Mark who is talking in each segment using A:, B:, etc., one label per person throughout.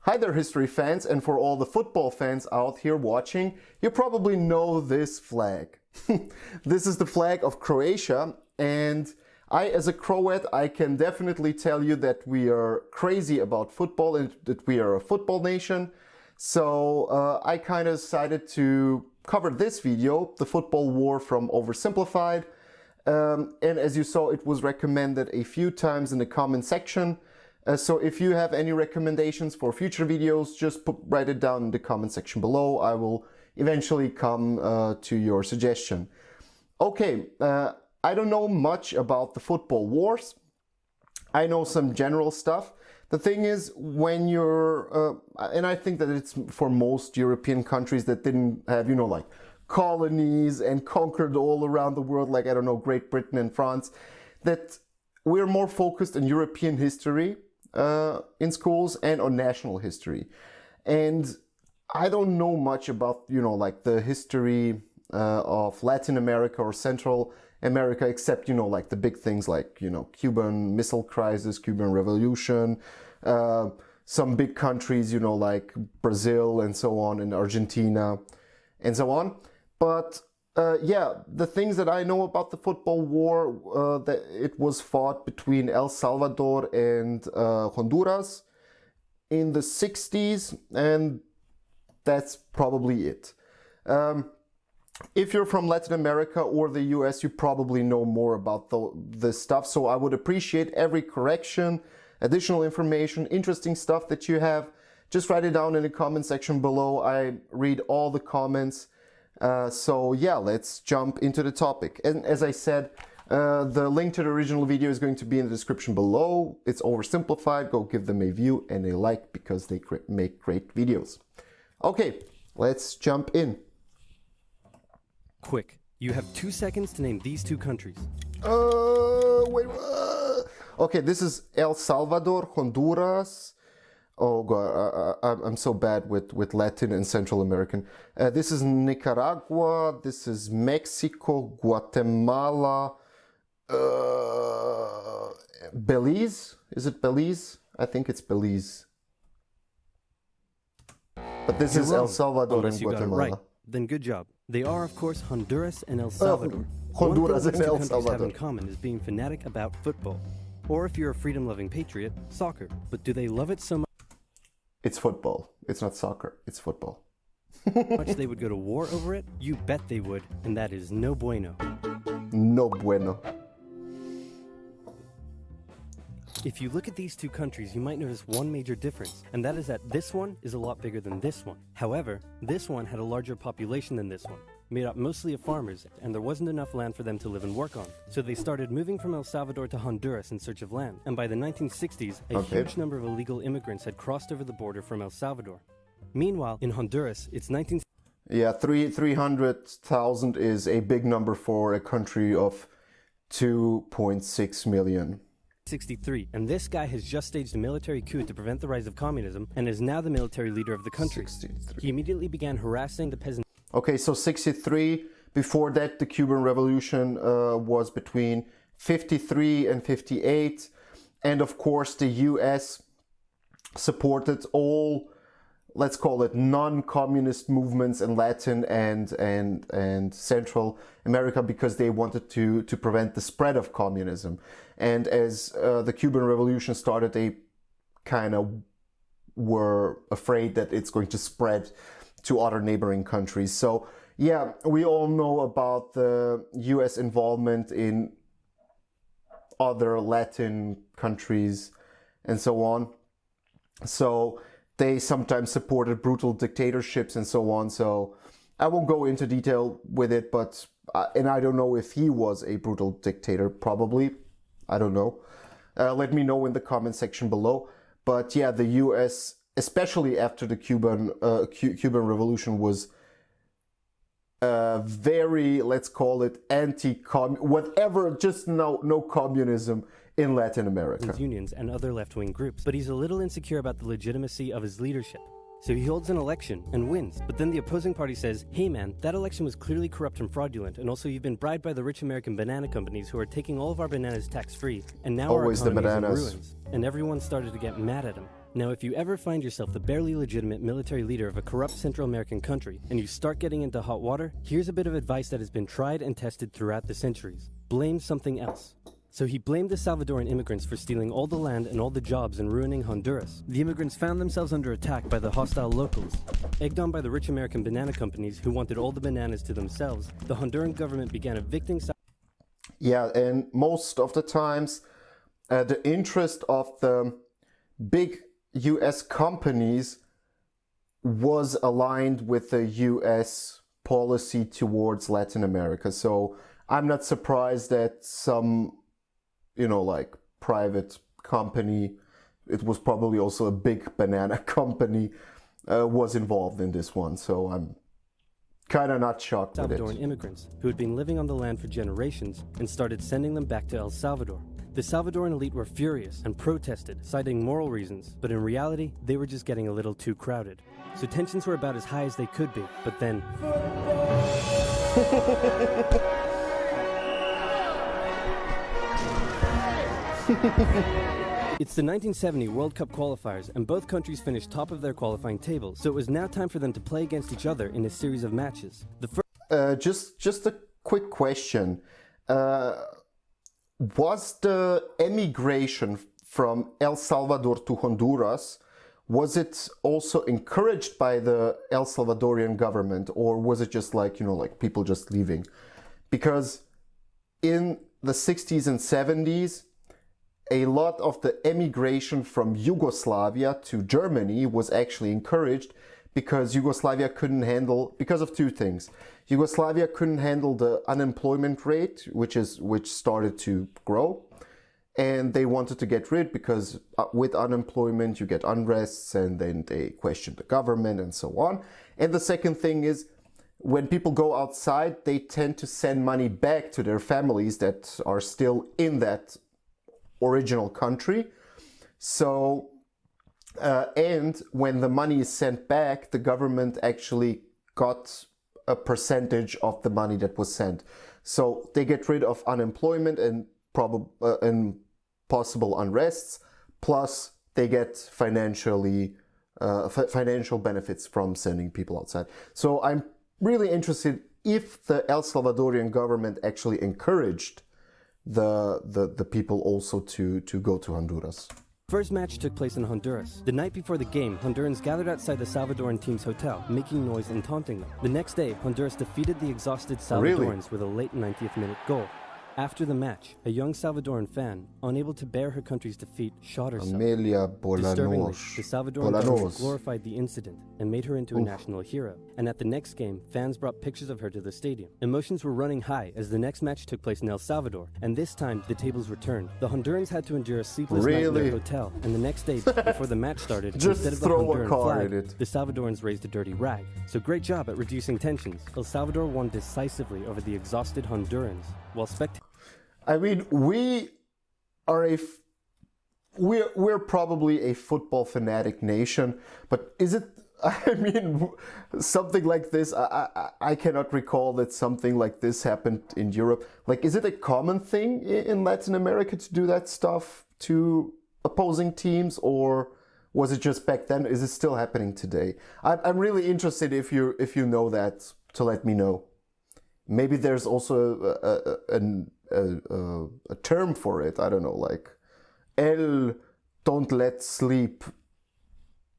A: Hi there, history fans, and for all the football fans out here watching, you probably know this flag. This is the flag of Croatia, and as a Croat, I can definitely tell you that we are crazy about football and that we are a football nation. So I kind of decided to cover this video, the football war from OverSimplified. And as you saw, it was recommended a few times in the comment section. So if you have any recommendations for future videos, just write it down in the comment section below. I will eventually come to your suggestion. Okay, I don't know much about the football wars. I know some general stuff. The thing is, when you're, and I think that it's for most European countries that didn't have, like colonies and conquered all around the world, like, I don't know, Great Britain and France, that we're more focused on European history in schools and on national history. And I don't know much about, like the history of Latin America or Central America, except, like the big things like, Cuban Missile Crisis, Cuban Revolution, some big countries, like Brazil and so on, and Argentina and so on. But yeah, the things that I know about the football war, that it was fought between El Salvador and Honduras in the 60s, and that's probably it. If you're from Latin America or the US, you probably know more about this stuff, so I would appreciate every correction, additional information, interesting stuff that you have. Just write it down in the comment section below. I read all the comments. So yeah, let's jump into the topic. And as I said, the link to the original video is going to be in the description below. It's oversimplified. Go give them a view and a like because they make great videos. Okay, let's jump in.
B: Quick, you have 2 seconds to name these two countries.
A: Okay, this is El Salvador, Honduras. Oh God, I'm so bad with Latin and Central American. This is Nicaragua, this is Mexico, Guatemala, Belize? Is it Belize? I think it's Belize. But this is El Salvador and Guatemala.
B: Right. Then good job. They are, of course, Honduras and El Salvador.
A: Honduras and El
B: Salvador. One thing these two countries have in common is being fanatic about football. Or if you're a freedom-loving patriot, soccer. But do they love it so much?
A: It's football. It's not soccer. It's football.
B: Much they would go to war over it? You bet they would, and that is no bueno.
A: No bueno.
B: If you look at these two countries, you might notice one major difference, and that is that this one is a lot bigger than this one. However, this one had a larger population than this one, made up mostly of farmers, and there wasn't enough land for them to live and work on. So they started moving from El Salvador to Honduras in search of land, and by the 1960s, a huge number of illegal immigrants had crossed over the border from El Salvador. Meanwhile, in Honduras, it's 19...
A: Yeah, 300,000 is a big number for a country of 2.6 million.
B: 63, and this guy has just staged a military coup to prevent the rise of communism and is now the military leader of the country. 63. He immediately began harassing the peasants.
A: Okay, so 63. Before that, the Cuban Revolution was between 53 and 58. And of course, the US supported all, let's call it, non-communist movements in Latin and Central America because they wanted to prevent the spread of communism. And as the Cuban Revolution started, they kind of were afraid that it's going to spread to other neighboring countries. So yeah, we all know about the US involvement in other Latin countries and so on. So they sometimes supported brutal dictatorships and so on. So I won't go into detail with it, but, and I don't know if he was a brutal dictator, probably. I don't know. Let me know in the comment section below. But yeah, the US, especially after the Cuban Revolution, was very, let's call it, whatever, just no communism in Latin America.
B: Unions and other left-wing groups, but he's a little insecure about the legitimacy of his leadership. So he holds an election and wins, but then the opposing party says, hey man, that election was clearly corrupt and fraudulent, and also you've been bribed by the rich American banana companies who are taking all of our bananas tax-free, and now our economy is in ruins. And everyone started to get mad at him. Now, if you ever find yourself the barely legitimate military leader of a corrupt Central American country and you start getting into hot water, here's a bit of advice that has been tried and tested throughout the centuries. Blame something else. So he blamed the Salvadoran immigrants for stealing all the land and all the jobs and ruining Honduras. The immigrants found themselves under attack by the hostile locals. Egged on by the rich American banana companies who wanted all the bananas to themselves, the Honduran government began evicting
A: Yeah, and most of the times, the interest of the big US companies was aligned with the US policy towards Latin America. So I'm not surprised that some, like private company, it was probably also a big banana company, was involved in this one. So I'm kind of not shocked with it.
B: Salvadoran immigrants who had been living on the land for generations and started sending them back to El Salvador. The Salvadoran elite were furious and protested, citing moral reasons, but in reality, they were just getting a little too crowded. So tensions were about as high as they could be, but then... It's the 1970 World Cup qualifiers, and both countries finished top of their qualifying tables, so it was now time for them to play against each other in a series of matches. The first...
A: Just a quick question. Was the emigration from El Salvador to Honduras, was it also encouraged by the El Salvadorian government, or was it just like people just leaving? Because in the 60s and 70s, a lot of the emigration from Yugoslavia to Germany was actually encouraged because Yugoslavia couldn't handle, because of two things. Yugoslavia couldn't handle the unemployment rate, which started to grow, and they wanted to get rid because with unemployment you get unrests, and then they question the government and so on. And the second thing is, when people go outside, they tend to send money back to their families that are still in that original country. So and when the money is sent back, the government actually got a percentage of the money that was sent. So they get rid of unemployment and possible unrests, plus they get financial benefits from sending people outside. So I'm really interested if the El Salvadorian government actually encouraged the people also to go to Honduras.
B: First match took place in Honduras. The night before the game, Hondurans gathered outside the Salvadoran team's hotel, making noise and taunting them. The next day, Honduras defeated the exhausted Salvadorans with a late 90th minute goal. After the match, a young Salvadoran fan, unable to bear her country's defeat, shot herself.
A: Amelia
B: Disturbingly,
A: Bolaños.
B: the Salvadoran government glorified the incident and made her into a national hero. And at the next game, fans brought pictures of her to the stadium. Emotions were running high as the next match took place in El Salvador, and this time the tables were turned. The Hondurans had to endure a sleepless night in their hotel, and the next day, before the match started, instead of the Honduran flag, the Salvadorans raised a dirty rag. So great job at reducing tensions. El Salvador won decisively over the exhausted Hondurans, while
A: I mean, we're probably a football fanatic nation, but is it, I mean, something like this, I cannot recall that something like this happened in Europe. Like, is it a common thing in Latin America to do that stuff to opposing teams, or was it just back then? Is it still happening today? I'm really interested if you know that, to let me know. Maybe there's also a term for it. I don't know, like don't let sleep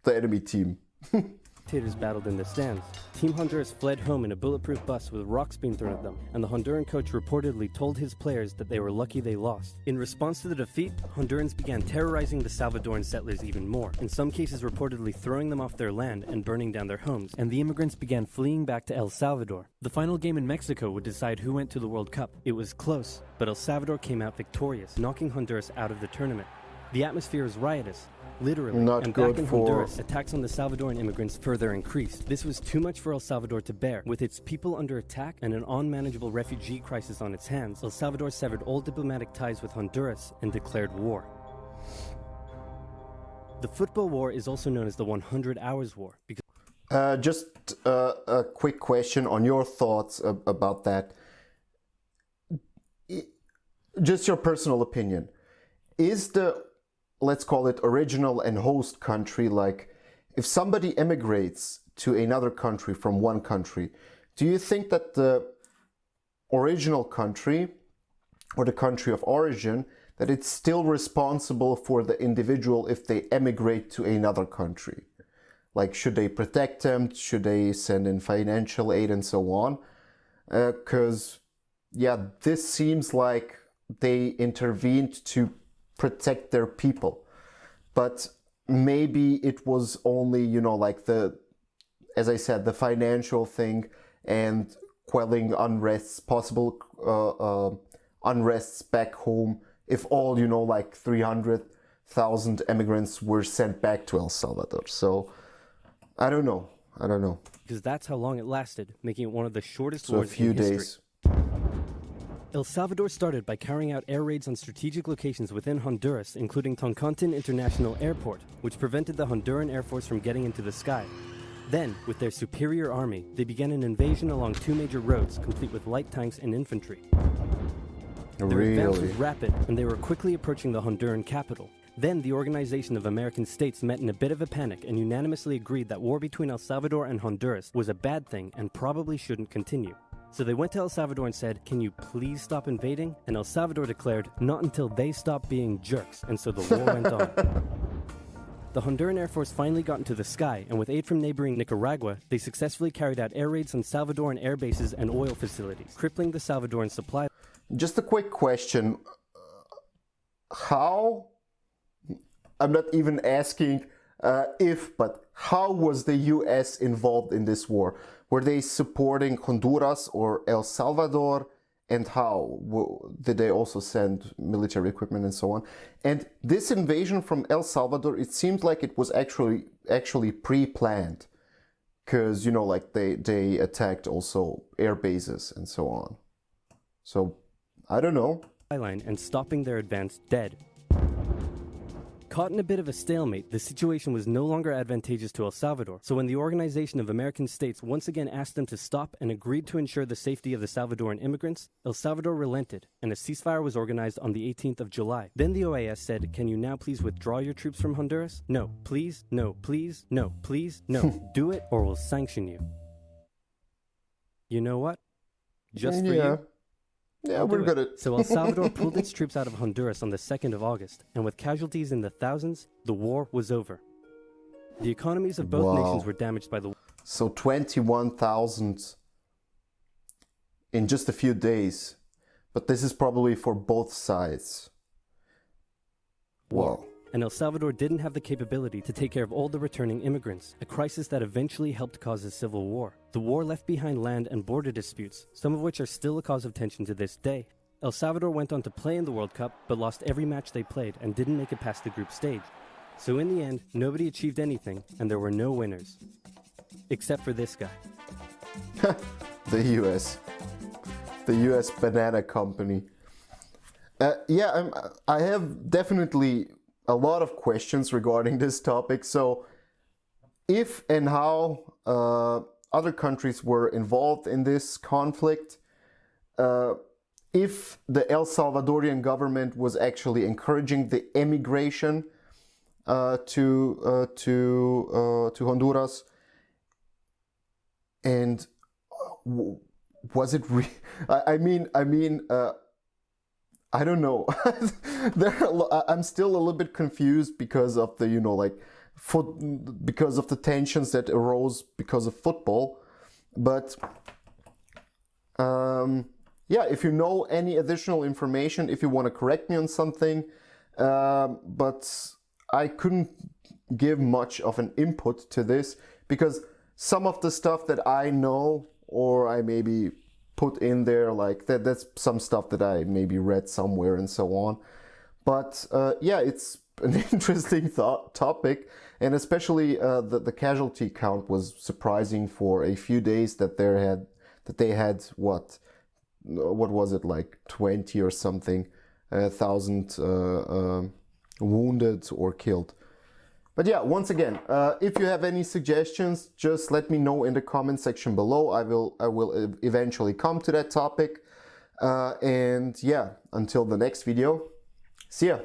A: the enemy team.
B: Spectators battled in the stands. Team Honduras fled home in a bulletproof bus with rocks being thrown at them, and the Honduran coach reportedly told his players that they were lucky they lost. In response to the defeat, Hondurans began terrorizing the Salvadoran settlers even more, in some cases reportedly throwing them off their land and burning down their homes, and the immigrants began fleeing back to El Salvador. The final game in Mexico would decide who went to the World Cup. It was close, but El Salvador came out victorious, knocking Honduras out of the tournament. The atmosphere was riotous, literally,
A: not
B: and
A: good
B: back in
A: for...
B: Honduras, attacks on the Salvadoran immigrants further increased. This was too much for El Salvador to bear. With its people under attack and an unmanageable refugee crisis on its hands, El Salvador severed all diplomatic ties with Honduras and declared war. The football war is also known as the 100 Hours War. Because
A: just a quick question on your thoughts about that. Just your personal opinion. Is the let's call it original and host country, like if somebody emigrates to another country from one country, do you think that the original country or the country of origin, that it's still responsible for the individual if they emigrate to another country? Like, should they protect them? Should they send in financial aid and so on? Because, yeah, this seems like they intervened to protect their people. But maybe it was only, you know, like as I said, the financial thing and quelling unrests, possible unrests back home, if all, you know, like 300,000 immigrants were sent back to El Salvador. So, I don't know.
B: Because that's how long it lasted, making it one of the shortest
A: So a
B: wars
A: few
B: in history.
A: days.
B: El Salvador started by carrying out air raids on strategic locations within Honduras, including Toncontin International Airport, which prevented the Honduran Air Force from getting into the sky. Then, with their superior army, they began an invasion along two major roads, complete with light tanks and infantry. Their advance was rapid, and they were quickly approaching the Honduran capital. Then the Organization of American States met in a bit of a panic and unanimously agreed that war between El Salvador and Honduras was a bad thing and probably shouldn't continue. So they went to El Salvador and said, "Can you please stop invading?" And El Salvador declared, "Not until they stop being jerks," and so the war went on. The Honduran Air Force finally got into the sky, and with aid from neighboring Nicaragua, they successfully carried out air raids on Salvadoran air bases and oil facilities, crippling the Salvadoran supply.
A: Just a quick question. How, I'm not even asking if, but how was the US involved in this war? Were they supporting Honduras or El Salvador? And how? Did they also send military equipment and so on? And this invasion from El Salvador, it seems like it was actually pre-planned. Because, you know, like they attacked also air bases and so on. So, I don't know.
B: And stopping their advance dead. Caught in a bit of a stalemate, the situation was no longer advantageous to El Salvador, so when the Organization of American States once again asked them to stop and agreed to ensure the safety of the Salvadoran immigrants, El Salvador relented, and a ceasefire was organized on the 18th of July. Then the OAS said, "Can you now please withdraw your troops from Honduras? No, please, no, please, no, please, no. Do it or we'll sanction you." You know what? Just for you.
A: Yeah, we're gonna...
B: So El Salvador pulled its troops out of Honduras on the 2nd of August, and with casualties in the thousands, the war was over. The economies of both nations were damaged by the war.
A: So 21,000 in just a few days. But this is probably for both sides. Wow.
B: And El Salvador didn't have the capability to take care of all the returning immigrants, a crisis that eventually helped cause a civil war. The war left behind land and border disputes, some of which are still a cause of tension to this day. El Salvador went on to play in the World Cup, but lost every match they played and didn't make it past the group stage. So in the end, nobody achieved anything, and there were no winners. Except for this guy.
A: The US. The US Banana Company. I have definitely a lot of questions regarding this topic. So, if and how other countries were involved in this conflict, if the El Salvadorian government was actually encouraging the emigration to Honduras, and was it? I don't know. I'm still a little bit confused because of the, because of the tensions that arose because of football. But if you know any additional information, if you want to correct me on something, but I couldn't give much of an input to this because some of the stuff that I know or I maybe put in there, like that's some stuff that I maybe read somewhere and so on. But it's an interesting topic, and especially the casualty count was surprising for a few days that they had what was it, like 20 or something thousand wounded or killed. But yeah, once again, if you have any suggestions, just let me know in the comment section below. I will eventually come to that topic. And yeah, until the next video, see ya.